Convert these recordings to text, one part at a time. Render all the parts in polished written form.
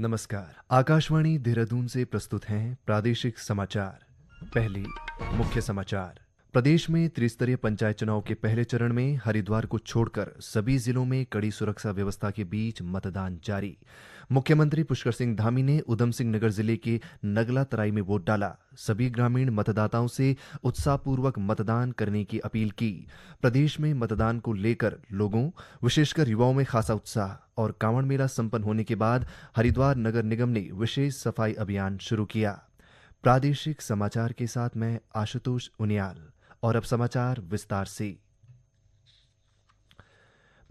नमस्कार। आकाशवाणी देहरादून से प्रस्तुत हैं प्रादेशिक समाचार। पहले मुख्य समाचार। प्रदेश में त्रिस्तरीय पंचायत चुनाव के पहले चरण में हरिद्वार को छोड़कर सभी जिलों में कड़ी सुरक्षा व्यवस्था के बीच मतदान जारी। मुख्यमंत्री पुष्कर सिंह धामी ने उधम सिंह नगर जिले के नगला तराई में वोट डाला। सभी ग्रामीण मतदाताओं से उत्साहपूर्वक मतदान करने की अपील की। प्रदेश में मतदान को लेकर लोगों, विशेषकर युवाओं में खासा उत्साह और कांवड़ मेला संपन्न होने के बाद हरिद्वार नगर निगम ने विशेष सफाई अभियान शुरू किया। प्रादेशिक समाचार के साथ मैं आशुतोष उनियाल। और अब समाचार विस्तार से।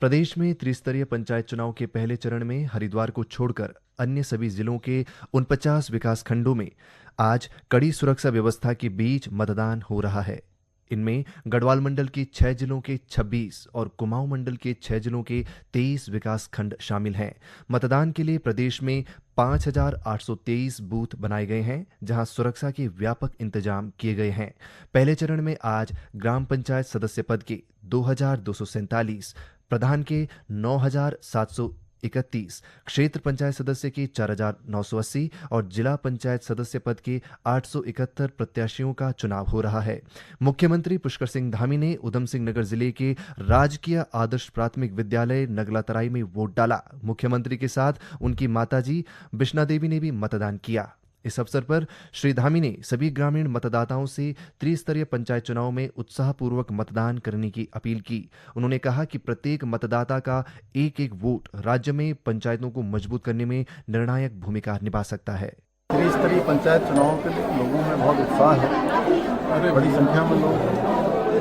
प्रदेश में त्रिस्तरीय पंचायत चुनाव के पहले चरण में हरिद्वार को छोड़कर अन्य सभी जिलों के 49 विकास खंडों में आज कड़ी सुरक्षा व्यवस्था के बीच मतदान हो रहा है। इनमें गढ़वाल मंडल के 6 जिलों के 26 और कुमाऊं मंडल के 6 जिलों के 23 विकास खंड शामिल हैं। मतदान के लिए प्रदेश में 5,823 बूथ बनाए गए हैं, जहां सुरक्षा के व्यापक इंतजाम किए गए हैं। पहले चरण में आज ग्राम पंचायत सदस्य पद के 2,247, प्रधान के 9,731, क्षेत्र पंचायत सदस्य के 4,980 और जिला पंचायत सदस्य पद के 871 प्रत्याशियों का चुनाव हो रहा है। मुख्यमंत्री पुष्कर सिंह धामी ने उधम सिंह नगर जिले के राजकीय आदर्श प्राथमिक विद्यालय नगला तराई में वोट डाला। मुख्यमंत्री के साथ उनकी माताजी बिश्ना देवी ने भी मतदान किया। इस अवसर पर श्री धामी ने सभी ग्रामीण मतदाताओं से त्रिस्तरीय पंचायत चुनाव में उत्साहपूर्वक मतदान करने की अपील की। उन्होंने कहा कि प्रत्येक मतदाता का एक एक वोट राज्य में पंचायतों को मजबूत करने में निर्णायक भूमिका निभा सकता है। त्रिस्तरीय पंचायत चुनाव के लिए लोगों में बहुत उत्साह है। बड़ी संख्या में लोग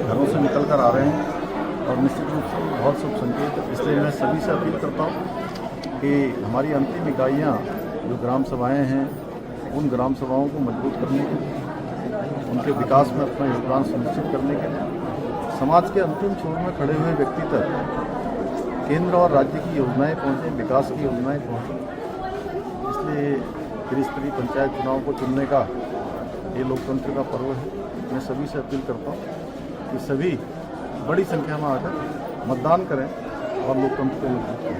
घरों से निकल कर आ रहे हैं और निश्चित रूप से बहुत शुभ संकेत है। इसलिए मैं सभी से अपील करता हूँ कि हमारी अंतिम इकाइयाँ जो ग्राम सभाएँ हैं, उन ग्राम सभाओं को मजबूत करने के लिए, उनके विकास में अपना योगदान सुनिश्चित करने के लिए, समाज के अंतिम छोर में खड़े हुए व्यक्ति तक केंद्र और राज्य की योजनाएं पहुँचें, विकास की योजनाएं पहुँचें। इसलिए त्रिस्तरीय पंचायत चुनाव को चुनने का ये लोकतंत्र का पर्व है। मैं सभी से अपील करता हूँ कि सभी बड़ी संख्या में आकर मतदान करें और लोकतंत्र को मजबूत करें।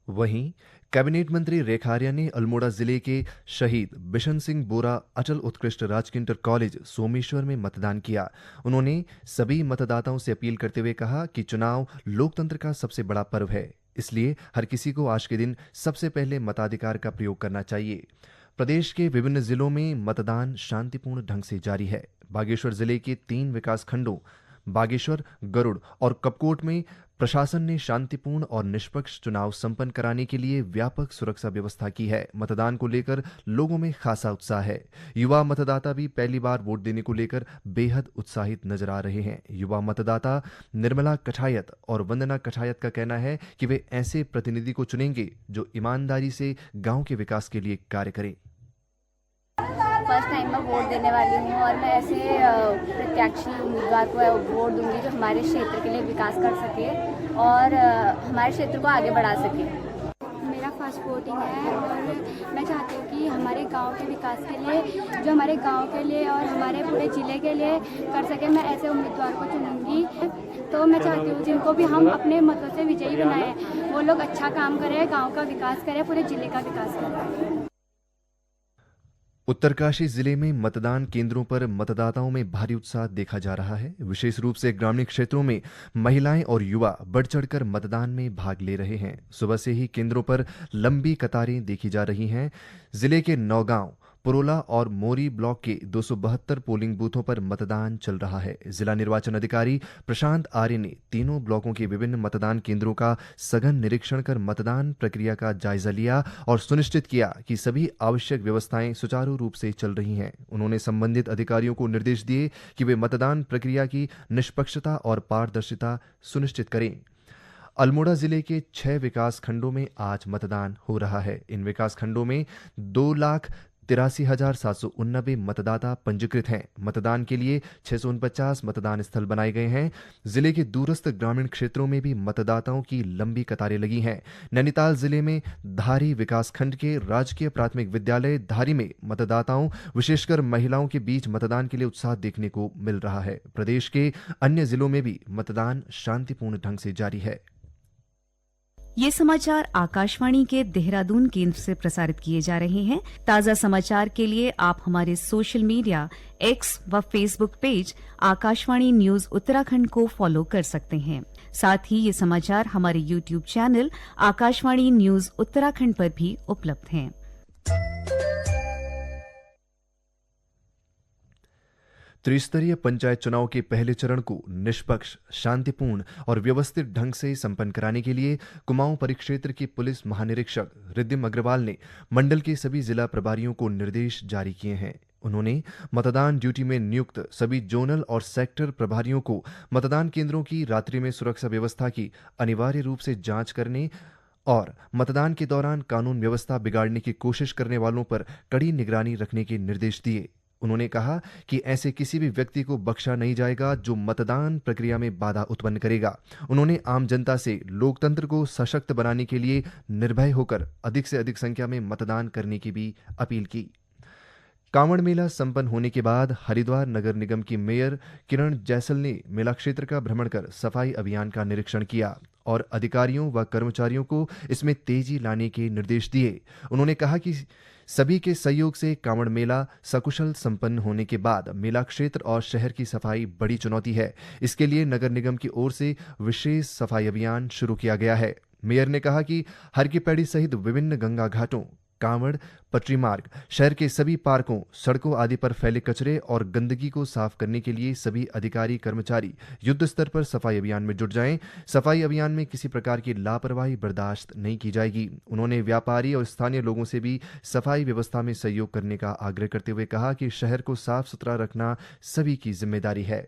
वहीं कैबिनेट मंत्री रेखा आर्या ने अल्मोड़ा जिले के शहीद बिशन सिंह बोरा अटल उत्कृष्ट राजकीय इंटर कॉलेज सोमेश्वर में मतदान किया। उन्होंने सभी मतदाताओं से अपील करते हुए कहा कि चुनाव लोकतंत्र का सबसे बड़ा पर्व है, इसलिए हर किसी को आज के दिन सबसे पहले मताधिकार का प्रयोग करना चाहिए। प्रदेश के विभिन्न जिलों में मतदान शांतिपूर्ण ढंग से जारी है। बागेश्वर जिले के 3 विकास खंडों बागेश्वर, गरुड़ और कपकोट में प्रशासन ने शांतिपूर्ण और निष्पक्ष चुनाव संपन्न कराने के लिए व्यापक सुरक्षा व्यवस्था की है। मतदान को लेकर लोगों में खासा उत्साह है। युवा मतदाता भी पहली बार वोट देने को लेकर बेहद उत्साहित नजर आ रहे हैं। युवा मतदाता निर्मला कठायत और वंदना कठायत का कहना है कि वे ऐसे प्रतिनिधि को चुनेंगे जो ईमानदारी से गांव के विकास के लिए कार्य करें। फर्स्ट टाइम मैं वोट देने वाली हूँ और मैं ऐसे प्रत्याशी उम्मीदवार को वोट दूंगी जो हमारे क्षेत्र के लिए विकास कर सके और हमारे क्षेत्र को आगे बढ़ा सके। मेरा फर्स्ट वोटिंग है और मैं चाहती हूँ कि हमारे गांव के विकास के लिए, जो हमारे गांव के लिए और हमारे पूरे ज़िले के लिए कर सके, मैं ऐसे उम्मीदवार को चुनूंगी। तो मैं चाहती हूँ जिनको भी हम अपने मतों से विजयी बनाएं, वो लोग अच्छा काम करें, गाँव का विकास करें, पूरे ज़िले का विकास करें। उत्तरकाशी जिले में मतदान केंद्रों पर मतदाताओं में भारी उत्साह देखा जा रहा है। विशेष रूप से ग्रामीण क्षेत्रों में महिलाएं और युवा बढ़ चढ़कर मतदान में भाग ले रहे हैं। सुबह से ही केंद्रों पर लंबी कतारें देखी जा रही हैं। जिले के नौगांव, पुरोला और मोरी ब्लॉक के 272 पोलिंग बूथों पर मतदान चल रहा है। जिला निर्वाचन अधिकारी प्रशांत आर्य ने तीनों ब्लॉकों के विभिन्न मतदान केंद्रों का सघन निरीक्षण कर मतदान प्रक्रिया का जायजा लिया और सुनिश्चित किया कि सभी आवश्यक व्यवस्थाएं सुचारू रूप से चल रही हैं। उन्होंने संबंधित अधिकारियों को निर्देश दिए कि वे मतदान प्रक्रिया की निष्पक्षता और पारदर्शिता सुनिश्चित करें। अल्मोड़ा जिले के 6 विकास खंडों में आज मतदान हो रहा है। इन विकास खंडों में 2,83,789 मतदाता पंजीकृत हैं। मतदान के लिए 649 मतदान स्थल बनाए गए हैं। जिले के दूरस्थ ग्रामीण क्षेत्रों में भी मतदाताओं की लंबी कतारें लगी हैं। नैनीताल जिले में धारी विकासखंड के राजकीय प्राथमिक विद्यालय धारी में मतदाताओं, विशेषकर महिलाओं के बीच मतदान के लिए उत्साह देखने को मिल रहा है। प्रदेश के अन्य जिलों में भी मतदान शांतिपूर्ण ढंग से जारी है। ये समाचार आकाशवाणी के देहरादून केंद्र से प्रसारित किए जा रहे हैं। ताज़ा समाचार के लिए आप हमारे सोशल मीडिया एक्स व Facebook page Akashvani news Uttarakhand को फॉलो कर सकते हैं। साथ ही ये समाचार हमारे YouTube channel Akashvani news Uttarakhand पर भी उपलब्ध हैं। त्रिस्तरीय पंचायत चुनाव के पहले चरण को निष्पक्ष, शांतिपूर्ण और व्यवस्थित ढंग से संपन्न कराने के लिए कुमाऊं परिक्षेत्र के पुलिस महानिरीक्षक रिद्धिम अग्रवाल ने मंडल के सभी जिला प्रभारियों को निर्देश जारी किए हैं। उन्होंने मतदान ड्यूटी में नियुक्त सभी जोनल और सेक्टर प्रभारियों को मतदान केंद्रों की रात्रि में सुरक्षा व्यवस्था की अनिवार्य रूप से जांच करने और मतदान के दौरान कानून व्यवस्था बिगाड़ने की कोशिश करने वालों पर कड़ी निगरानी रखने के निर्देश दिए। उन्होंने कहा कि ऐसे किसी भी व्यक्ति को बख्शा नहीं जाएगा जो मतदान प्रक्रिया में बाधा उत्पन्न करेगा। उन्होंने आम जनता से लोकतंत्र को सशक्त बनाने के लिए निर्भय होकर अधिक से अधिक संख्या में मतदान करने की भी अपील की। कांवड़ मेला संपन्न होने के बाद हरिद्वार नगर निगम की मेयर किरण जैसल ने मेला क्षेत्र का भ्रमण कर सफाई अभियान का निरीक्षण किया और अधिकारियों व कर्मचारियों को इसमें तेजी लाने के निर्देश दिए। उन्होंने कहा कि सभी के सहयोग से कांवड़ मेला सकुशल संपन्न होने के बाद मेला क्षेत्र और शहर की सफाई बड़ी चुनौती है। इसके लिए नगर निगम की ओर से विशेष सफाई अभियान शुरू किया गया है। मेयर ने कहा कि हर की पैड़ी सहित विभिन्न गंगा घाटों, कांवड़ पटरी मार्ग, शहर के सभी पार्कों, सड़कों आदि पर फैले कचरे और गंदगी को साफ करने के लिए सभी अधिकारी कर्मचारी युद्ध स्तर पर सफाई अभियान में जुट जाएं। सफाई अभियान में किसी प्रकार की लापरवाही बर्दाश्त नहीं की जाएगी। उन्होंने व्यापारी और स्थानीय लोगों से भी सफाई व्यवस्था में सहयोग करने का आग्रह करते हुए कहा कि शहर को साफ सुथरा रखना सभी की जिम्मेदारी है।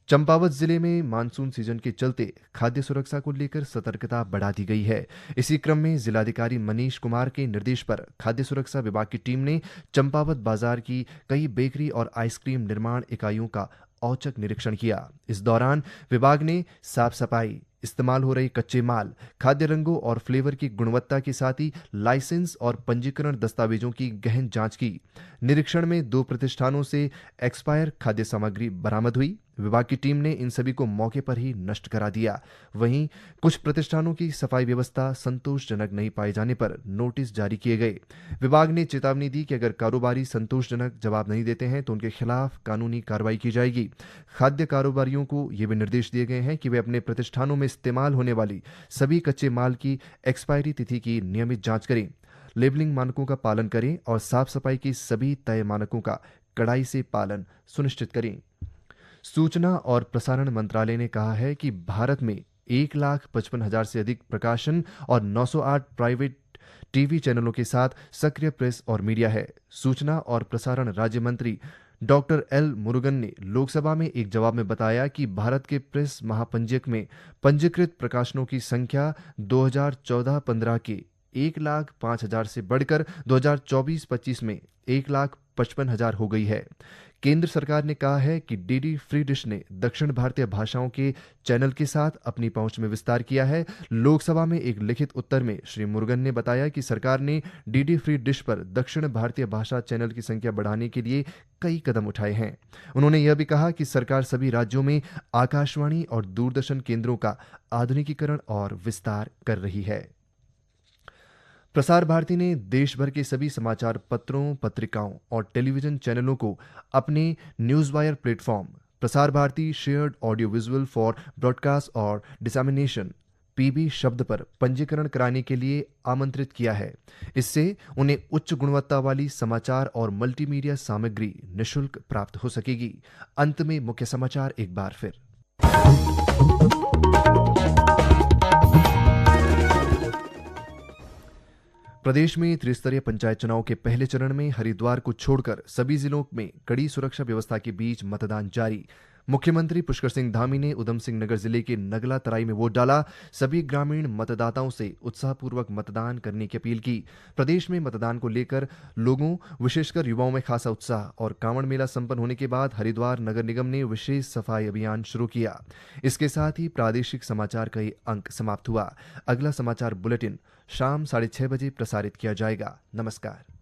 चंपावत जिले में मानसून सीजन के चलते खाद्य सुरक्षा को लेकर सतर्कता बढ़ा दी गई है। इसी क्रम में जिलाधिकारी मनीष कुमार के निर्देश पर खाद्य सुरक्षा विभाग की टीम ने चंपावत बाजार की कई बेकरी और आइसक्रीम निर्माण इकाइयों का औचक निरीक्षण किया। इस दौरान विभाग ने साफ सफाई, इस्तेमाल हो रहे कच्चे माल, खाद्य रंगों और फ्लेवर की गुणवत्ता के साथ ही लाइसेंस और पंजीकरण दस्तावेजों की गहन जांच की। निरीक्षण में 2 प्रतिष्ठानों से एक्सपायर खाद्य सामग्री बरामद हुई। विभाग की टीम ने इन सभी को मौके पर ही नष्ट करा दिया। वहीं कुछ प्रतिष्ठानों की सफाई व्यवस्था संतोषजनक नहीं पाए जाने पर नोटिस जारी किए गए। विभाग ने चेतावनी दी कि अगर कारोबारी संतोषजनक जवाब नहीं देते हैं तो उनके खिलाफ कानूनी कार्रवाई की जाएगी। खाद्य कारोबारियों को ये भी निर्देश दिए गए हैं कि वे अपने प्रतिष्ठानों में इस्तेमाल होने वाली सभी कच्चे माल की एक्सपायरी तिथि की नियमित जांच करें, लेबलिंग मानकों का पालन करें और साफ सफाई की सभी तय मानकों का कड़ाई से पालन सुनिश्चित करें। सूचना और प्रसारण मंत्रालय ने कहा है कि भारत में 1,55,000 से अधिक प्रकाशन और 908 प्राइवेट टीवी चैनलों के साथ सक्रिय प्रेस और मीडिया है। सूचना और प्रसारण राज्य मंत्री डॉक्टर एल मुरुगन ने लोकसभा में एक जवाब में बताया कि भारत के प्रेस महापंजीयक में पंजीकृत प्रकाशनों की संख्या 2014-15 के 1,05,000 से बढ़कर 2024-25 में 1,55,000 हो गई है। केंद्र सरकार ने कहा है कि डीडी फ्री डिश ने दक्षिण भारतीय भाषाओं के चैनल के साथ अपनी पहुंच में विस्तार किया है। लोकसभा में एक लिखित उत्तर में श्री मुरुगन ने बताया कि सरकार ने डीडी फ्री डिश पर दक्षिण भारतीय भाषा चैनल की संख्या बढ़ाने के लिए कई कदम उठाए हैं। उन्होंने यह भी कहा कि सरकार सभी राज्यों में आकाशवाणी और दूरदर्शन केंद्रों का आधुनिकीकरण और विस्तार कर रही है। प्रसार भारती ने देश भर के सभी समाचार पत्रों, पत्रिकाओं और टेलीविजन चैनलों को अपने news wire platform Prasar Bharati shared audio visual for broadcast और डिसैमिनेशन पीबी शब्द पर पंजीकरण कराने के लिए आमंत्रित किया है। इससे उन्हें उच्च गुणवत्ता वाली समाचार और मल्टीमीडिया सामग्री निःशुल्क प्राप्त हो सकेगी। अंत में मुख्य समाचार एक बार फिर। प्रदेश में त्रिस्तरीय पंचायत चुनाव के पहले चरण में हरिद्वार को छोड़कर सभी जिलों में कड़ी सुरक्षा व्यवस्था के बीच मतदान जारी। मुख्यमंत्री पुष्कर सिंह धामी ने उधम सिंह नगर जिले के नगला तराई में वोट डाला। सभी ग्रामीण मतदाताओं से उत्साहपूर्वक मतदान करने की अपील की। प्रदेश में मतदान को लेकर लोगों, विशेषकर युवाओं में खासा उत्साह और कांवड़ मेला संपन्न होने के बाद हरिद्वार नगर निगम ने विशेष सफाई अभियान शुरू किया। इसके साथ ही प्रादेशिक समाचार का ये अंक समाप्त हुआ। अगला समाचार बुलेटिन शाम 6:30 बजे प्रसारित किया जाएगा। नमस्कार।